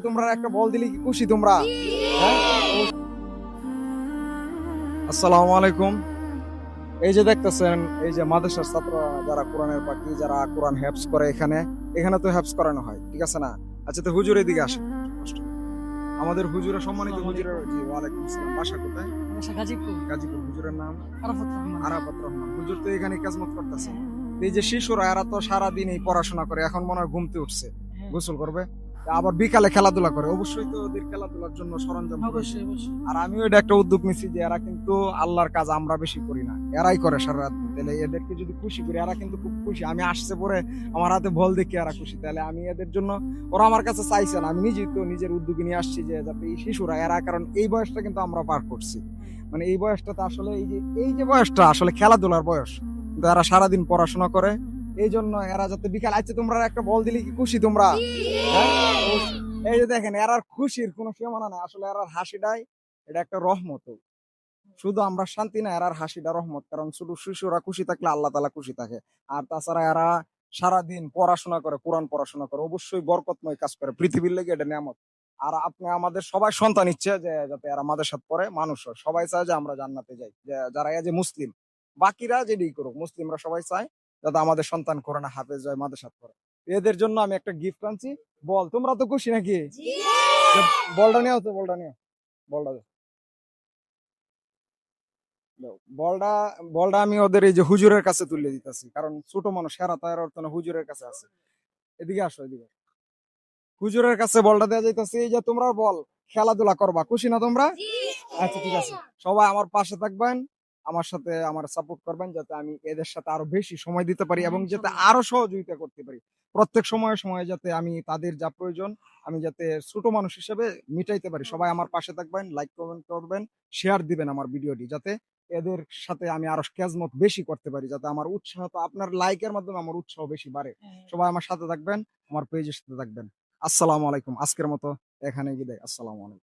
তোমরা একটা বল দিলে কি খুশি তোমরা? হ্যাঁ? আসসালামু আলাইকুম। এই যে দেখতেছেন, এই যে মাদ্রাসার ছাত্ররা যারা কোরআনের পাখি, যারা কোরআন হেফজ করে এখানে তো হেফজ করানো হয়। ঠিক আছে না? আচ্ছা তো হুজুর এদিকে আসেন। কষ্ট নেই। আমাদের হুজুরা সম্মানিত আসসালামু হুজুরের আলাইকুম। জি ওয়ালাইকুম আসসালাম। বাসা কোথায়? বাসা গাজীপুর। গাজীপুর। হুজুরের নাম? আরাফাত রহমান। আরাফাত রহমান। হুজুর তো এখানে কাজমত করতেছে। এই যে শিশুরা এরা তো সারাদিন এই পড়াশোনা করে, এখন মনে হয় ঘুমতে উঠছে, হ্যাঁ, গোসল করবে, আবার বিকালে খেলাধুলা করে। অবশ্যই তো ওদের খেলাধুলার জন্য সরঞ্জাম প্রয়োজন। অবশ্যই, অবশ্যই। আর আমিও এটা একটা উদ্যোগ নিচ্ছি যে এরা কিন্তু আল্লাহর কাজ আমরা বেশি করি না, এরাই করে সারা রাত। তাহলে এদেরকে যদি খুশি করি, এরা কিন্তু খুব খুশি। আমি আসছে পরে আমার হাতে বল দেখে এরা খুশি, তাহলে আমি এদের জন্য, ওরা আমার কাছে চাইছে না, আমি নিজেই তো নিজের উদ্যোগে নিয়ে আসছি যে যাতে এই শিশুরা এরা, কারণ এই বয়সটা কিন্তু আমরা পার করছি। মানে এই বয়সটাতে আসলে এই যে বয়সটা আসলে খেলাধুলার বয়স, কিন্তু এরা সারাদিন পড়াশোনা করে। এই জন্য এরা যাতে বিকাল, আচ্ছা তোমরা একটা বল দিলে কি খুশি তোমরা? হ্যাঁ? অবশ্যই। এই যে দেখেন, এরার খুশির কোনো সীমানা নাই। আসলে এরার হাসিটাই এটা একটা রহমত। শুধু আমরা শান্তি না, এরার হাসিটা রহমত। কারণ শুধু শিশুরা খুশি থাকলে আল্লাহ তাআলা খুশি থাকে। আর তাছাড়া এরা সারাদিন পড়াশোনা করে, কোরআন পড়াশোনা করে। অবশ্যই বরকতময় কাজ করে। পৃথিবীর লেগে এটা নিয়ামত। আর আপনি আমাদের সবাই সন্তান ইচ্ছে যে যাতে এরা মাদ্রাসাত পড়ে, মানুষ হয়। সবাই চায় যে আমরা জান্নাতে যাই। যে যারা এই যে মুসলিম, বাকিরা যেটাই করুক, মুসলিমরা সবাই চায় যাতে আমাদের সন্তান কোরআনে হাফেজ হয়, মাদ্রাসাত পড়ে। এদের জন্য আমি একটা গিফট আনছি। বল, তোমরা তো খুশি নাকি? বলটা নিয়ে তো, বলটা নিয়ে, বলটা দাও। দাও। বলটা আমি ওদের এই যে হুজুরের কাছে তুলে দিতেছি, কারণ ছোট মানুষ হেরা তো এর অর্থ না, হুজুরের কাছে আছে। এদিকে আসো, এদিকে। হুজুরের কাছে বলটা দেওয়া যাইতেছে। এই যে তোমরা বল, খেলাধুলা করবা, খুশি না তোমরা? আচ্ছা ঠিক আছে। সবাই আমার পাশে থাকবেন, আমার সাথে আমার সাপোর্ট করবেন, যাতে আমি এদের সাথে আরো বেশি সময় দিতে পারি হ্যাঁ, এবং যাতে ইনশাআল্লাহ। আরো সহযোগিতা করতে পারি। প্রত্যেক সময়ে সময়ে যাতে আমি তাদের যা প্রয়োজন, আমি যাতে ছোট মানুষ হিসেবে মিটাইতে পারি। সবাই আমার পাশে থাকবেন, লাইক কমেন্ট করবেন, শেয়ার দিবেন আমার ভিডিওটি, যাতে এদের সাথে আমি আরো খেজমত বেশি করতে পারি, যাতে আমার উৎসাহ, তো আপনার লাইকের মাধ্যমে আমার উৎসাহ বেশি বাড়ে। হ্যাঁ। সবাই আমার সাথে থাকবেন, আমার পেজের সাথে থাকবেন। আসসালামু আলাইকুম। আজকের মতো এখানেই বিদায়। আসসালামু আলাইকুম।